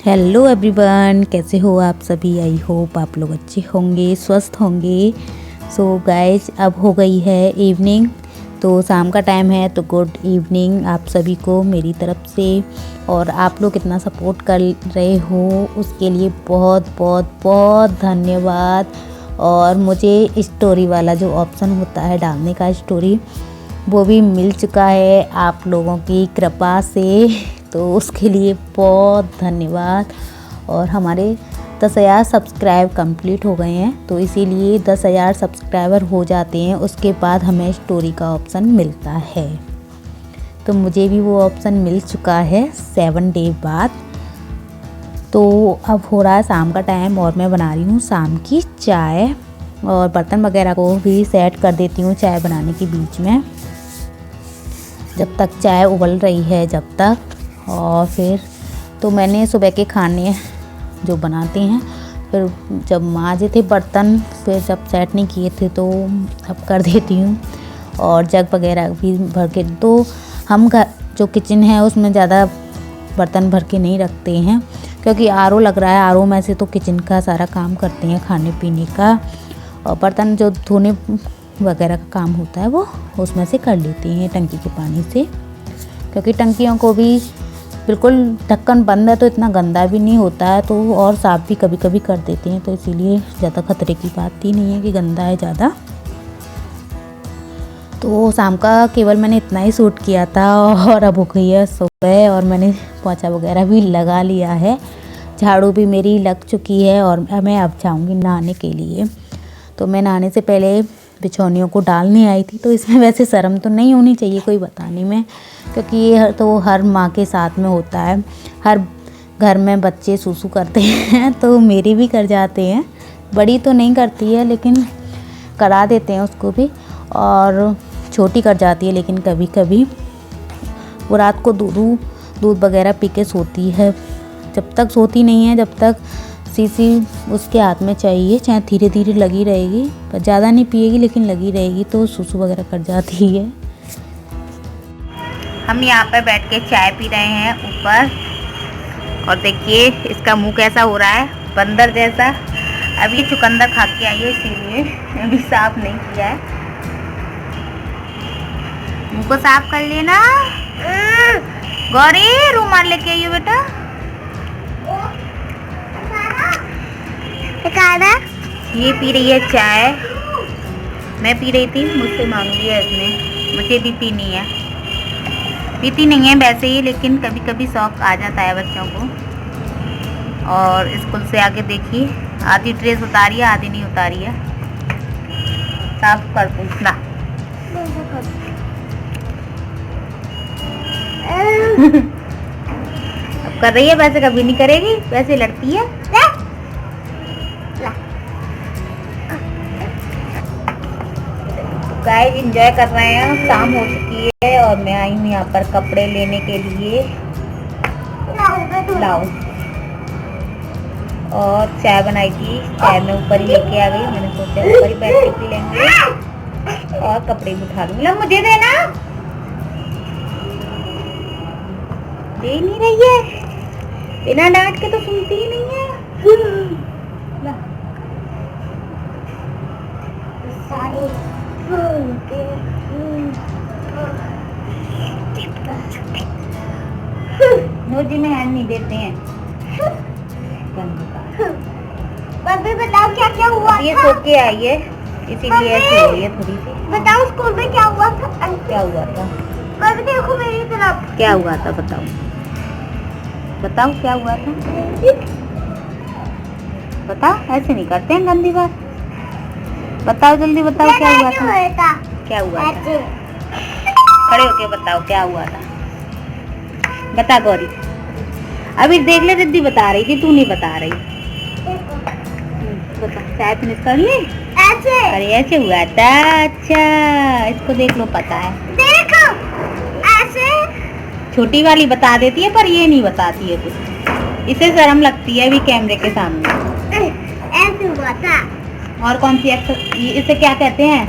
Hello everyone, कैसे हो आप सभी। आई होप आप लोग अच्छे होंगे, स्वस्थ होंगे। सो गाइज, अब हो गई है इवनिंग, तो शाम का टाइम है। तो गुड इवनिंग आप सभी को मेरी तरफ से। और आप लोग इतना सपोर्ट कर रहे हो उसके लिए बहुत बहुत बहुत धन्यवाद। और मुझे स्टोरी वाला जो ऑप्शन होता है डालने का स्टोरी, वो भी मिल चुका है आप लोगों की कृपा से। तो उसके लिए बहुत धन्यवाद। और हमारे 10,000 सब्सक्राइब कंप्लीट हो गए हैं, तो इसीलिए 10,000 सब्सक्राइबर हो जाते हैं उसके बाद हमें स्टोरी का ऑप्शन मिलता है। तो मुझे भी वो ऑप्शन मिल चुका है 7 डे बाद। तो अब हो रहा है शाम का टाइम और मैं बना रही हूँ शाम की चाय, और बर्तन वगैरह को भी सेट कर देती हूँ चाय बनाने के बीच में, जब तक चाय उबल रही है जब तक। और फिर तो मैंने सुबह के खाने जो बनाते हैं, फिर जब माजे थे बर्तन, फिर जब सेट नहीं किए थे तो अब कर देती हूँ। और जग वगैरह भी भर के, तो हम घर जो किचन है उसमें ज़्यादा बर्तन भर के नहीं रखते हैं, क्योंकि आरओ लग रहा है। आरओ में से तो किचन का सारा काम करते हैं, खाने पीने का। और बर्तन जो धोने वगैरह का काम होता है वो उसमें से कर लेते हैं टंकी के पानी से, क्योंकि टंकियों को भी बिल्कुल ढक्कन बंद है तो इतना गंदा भी नहीं होता है, तो और साफ़ भी कभी कभी कर देते हैं, तो इसीलिए ज़्यादा खतरे की बात ही नहीं है कि गंदा है ज़्यादा। तो शाम का केवल मैंने इतना ही शूट किया था, और अब हो गई है सुबह और मैंने पोंछा वगैरह भी लगा लिया है, झाड़ू भी मेरी लग चुकी है। और मैं अब जाऊँगी नहाने के लिए। तो मैं नहाने से पहले बिछौनियों को डालने आई थी, तो इसमें वैसे शर्म तो नहीं होनी चाहिए कोई बताने में, क्योंकि ये तो हर माँ के साथ में होता है। हर घर में बच्चे सूसू करते हैं तो मेरी भी कर जाते हैं। बड़ी तो नहीं करती है लेकिन करा देते हैं उसको भी, और छोटी कर जाती है। लेकिन कभी कभी वो रात को दूध वगैरह पी के सोती है, जब तक सोती नहीं है जब तक शीशी उसके हाथ में चाहिए, चाहे धीरे धीरे लगी रहेगी, पर ज़्यादा नहीं पिएगी लेकिन लगी रहेगी, तो सुसु वगैरह कर जाती है। हम यहाँ पर बैठ के चाय पी रहे हैं ऊपर, और देखिए इसका मुंह कैसा हो रहा है, बंदर जैसा। अभी चुकंदर खा के आई है इसीलिए अभी साफ नहीं किया है। मुंह को साफ कर लेना। गौरी रुमाल लेके आइयो बेटा। ये पी रही है चाय, मैं पी रही थी, मुझसे मांग लिया इसने, मुझे भी पीनी है। पीती नहीं है वैसे ही, लेकिन कभी कभी शौक आ जाता है बच्चों को। और स्कूल से आके देखिए आधी ड्रेस उतारी है आधी नहीं उतारी है। साफ कर पूछना। अब कर रही है, वैसे कभी नहीं करेगी, वैसे लड़ती है। गाइस एंजॉय कर रहे हैं, शाम हो चुकी है और मैं आई हूँ यहाँ पर कपड़े लेने के लिए। लाओ। और चाय बनाई थी, चाय में ऊपर ही लेके आ गई। मैंने सोचा ऊपर ही बैठ के पी लेंगे, और कपड़े भी उठा लूँगी। मुझे देना, दे नहीं रही है, बिना डांट के तो सुनती ही नहीं है। नोजी में हैंड नहीं देते हैं। बब्बी बताओ क्या क्या हुआ? ये सो के आई है इसीलिए ऐसी हो रही है थोड़ी सी। बताओ स्कूल में क्या हुआ था? क्या हुआ था? बब्बी देखो मेरी तरफ। क्या हुआ था बताओ, बताओ क्या हुआ था, बताओ। ऐसे नहीं करते हैं गंदी बात, बताओ जल्दी बताओ क्या हुआ था? क्या हुआ था? खड़े होके बताओ क्या हुआ था, बता गौरी। अभी देख ले, रिद्धि बता रही थी, तू नहीं बता रही। बता, चाय फिनिश कर ली? ऐसे। अरे ऐसे हुआ था, अच्छा इसको देख लो, पता है। देखो ऐसे। छोटी वाली बता देती है पर ये नहीं बताती है कुछ, इसे शर्म लगती है अभी कैमरे के सामने। ऐसे हुआ था। और कौन सी इसे क्या कहते हैं?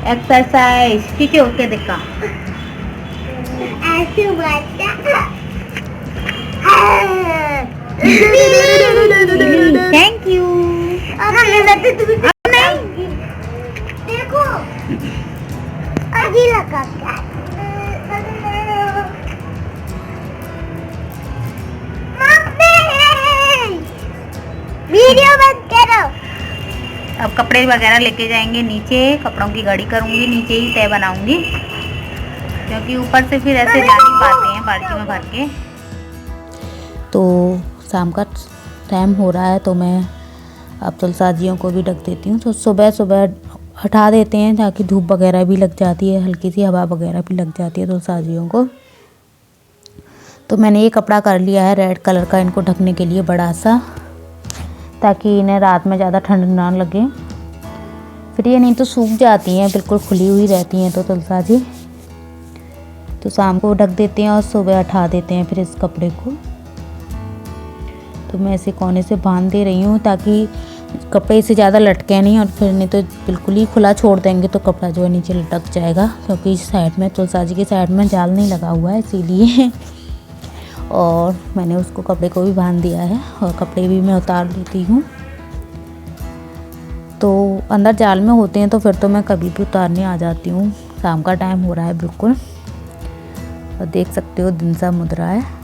एक्सरसाइज। पीछे होके देखा। ऐसे हुआ था। Thank you. देखो अभी लगा क्या वीडियो बंद करो। अब कपड़े वगैरह लेके जाएंगे नीचे, कपड़ों की गाड़ी करूँगी, नीचे ही तय बनाऊँगी क्योंकि ऊपर से फिर ऐसे जा नहीं पाते हैं बाल्टी में भर के। तो शाम का टाइम हो रहा है तो मैं अब तुलसाजियों को भी ढक देती हूँ। तो सुबह सुबह हटा देते हैं ताकि धूप वगैरह भी लग जाती है, हल्की सी हवा वगैरह भी लग जाती है तुलसाजियों को। तो मैंने ये कपड़ा कर लिया है रेड कलर का इनको ढकने के लिए बड़ा सा, ताकि इन्हें रात में ज़्यादा ठंड ना लगे। फिर ये नहीं तो सूख जाती हैं, बिल्कुल खुली हुई रहती हैं तो तुलसाजी। तो शाम को ढक देते हैं और सुबह हटा देते हैं फिर इस कपड़े को। तो मैं इसे कोने से बांध दे रही हूँ ताकि कपड़े से ज़्यादा लटके नहीं, और फिर नहीं तो बिल्कुल ही खुला छोड़ देंगे तो कपड़ा जो है नीचे लटक जाएगा, क्योंकि इस साइड में तुलसाजी की साइड में जाल नहीं लगा हुआ है इसीलिए। और मैंने उसको कपड़े को भी बांध दिया है और कपड़े भी मैं उतार लेती हूँ। तो अंदर जाल में होते हैं तो फिर तो मैं कभी भी उतारने आ जाती हूँ। शाम का टाइम हो रहा है बिल्कुल, और देख सकते हो दिन सा मुद रहा है।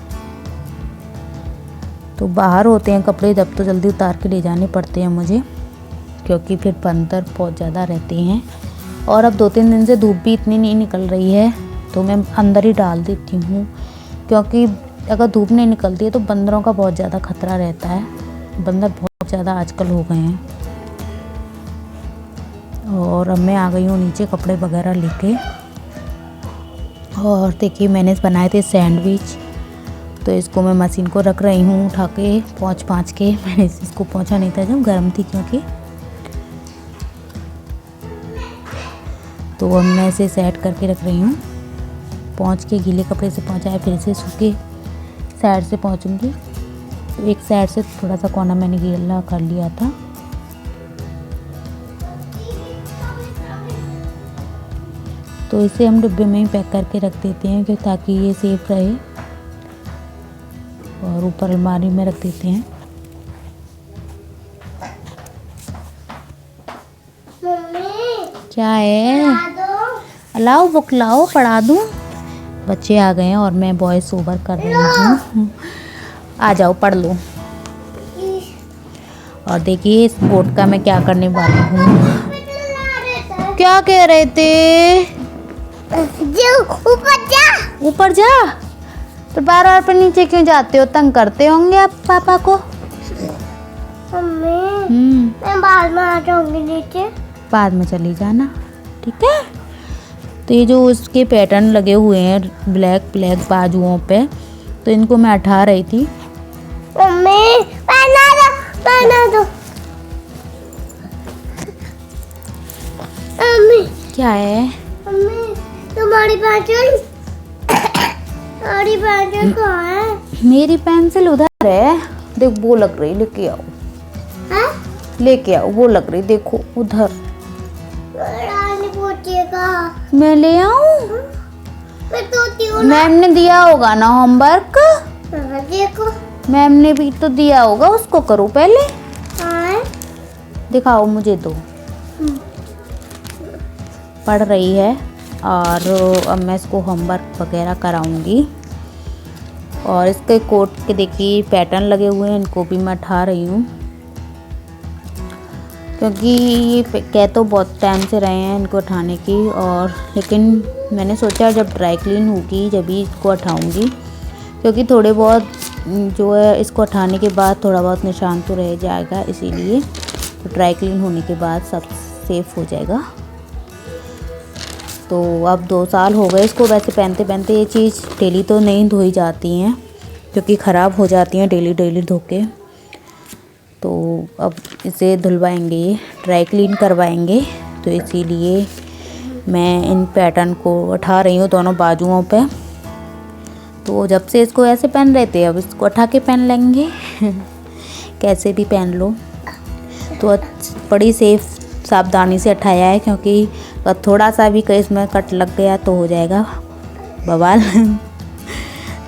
तो बाहर होते हैं कपड़े जब तो जल्दी उतार के ले जाने पड़ते हैं मुझे, क्योंकि फिर बंदर बहुत ज़्यादा रहते हैं। और अब 2-3 दिन से धूप भी इतनी नहीं निकल रही है तो मैं अंदर ही डाल देती हूँ, क्योंकि अगर धूप नहीं निकलती है तो बंदरों का बहुत ज़्यादा खतरा रहता है। बंदर बहुत ज़्यादा आजकल हो गए हैं। और अब मैं आ गई हूँ नीचे कपड़े वगैरह लेके। और देखिए मैंने बनाए थे सैंडविच, तो इसको मैं मशीन को रख रही हूँ उठा के पोंछ के। मैंने इसको पोंछा नहीं था जब गर्म थी क्योंकि। तो अब मैं इसे सेट करके रख रही हूँ। पोंछ के गीले कपड़े से पोंछा है, फिर से सूखे साइड से पोंछूंगी। तो एक साइड से थोड़ा सा कोना मैंने गीला कर लिया था। तो इसे हम डिब्बे में ही पैक करके रख देते हैं कि ताकि ये सेफ रहे, और ऊपर अलमारी में रख देते हैं। क्या है? लाओ बुक लाओ, पढ़ा दूँ। बच्चे आ गए हैं और मैं वॉइस ओवर कर रही हूँ। आ जाओ पढ़ लो। और देखिए इस बोर्ड का मैं क्या करने वाली हूँ। क्या कह रहे थे? ऊपर जा। ऊपर जा? तो बार पर नीचे क्यों जाते हो? तंग करते होंगे आप पापा को। मम्मी मैं बाद में आ जाऊंगी नीचे। बाद में चली जाना, ठीक है। तो ये जो उसके पैटर्न लगे हुए हैं ब्लैक ब्लैक बाजुओं पे, तो इनको मैं हटा रही थी। मम्मी पहना दो। मम्मी क्या है? मम्मी तुम्हारी पेंसिल कहाँ है? मेरी पेंसिल उधर है, देख वो लग रही, लेके आओ। हाँ? लेके आओ, वो लग रही, देखो उधर। मैं ले आऊं? मैं सोती हूँ ना। मैम ने दिया होगा ना होमवर्क। देखो मैम ने भी तो दिया होगा, उसको करो पहले। हाँ? दिखाओ मुझे दो। पढ़ रही है और अब मैं इसको होमवर्क वगैरह कराऊंगी। और इसके कोट के देखिए पैटर्न लगे हुए हैं, इनको भी मैं हटा रही हूँ, क्योंकि ये कह तो बहुत टाइम से रहे हैं इनको हटाने की। और लेकिन मैंने सोचा जब ड्राई क्लीन होगी जब ही इसको हटाऊँगी, क्योंकि थोड़े बहुत जो है इसको हटाने के बाद थोड़ा बहुत निशान तो रह जाएगा, इसीलिए तो ड्राई क्लीन होने के बाद सब सेफ हो जाएगा। तो अब 2 साल हो गए इसको वैसे पहनते पहनते। ये चीज़ डेली तो नहीं धोई जाती हैं क्योंकि ख़राब हो जाती हैं डेली धो के। तो अब इसे धुलवाएंगे, ये ड्राई क्लीन करवाएंगे, तो इसीलिए मैं इन पैटर्न को उठा रही हूँ दोनों बाजुओं पे। तो जब से इसको ऐसे पहन रहे थे अब इसको उठा के पहन लेंगे। कैसे भी पहन लो। तो बड़ी सेफ सावधानी से उठाया है, क्योंकि थोड़ा सा भी कहीं इसमें कट लग गया तो हो जाएगा बवाल।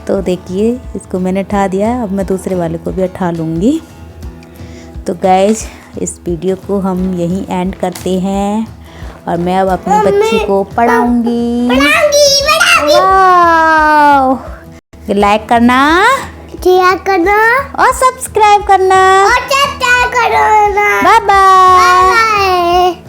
तो देखिए इसको मैंने उठा दिया, अब मैं दूसरे वाले को भी उठा लूँगी। तो गाइज इस वीडियो को हम यहीं एंड करते हैं और मैं अब अपनी बच्ची को पढ़ाऊँगी। लाइक करना, शेयर करना और सब्सक्राइब करना। और चैट करना। Bye bye. बाय।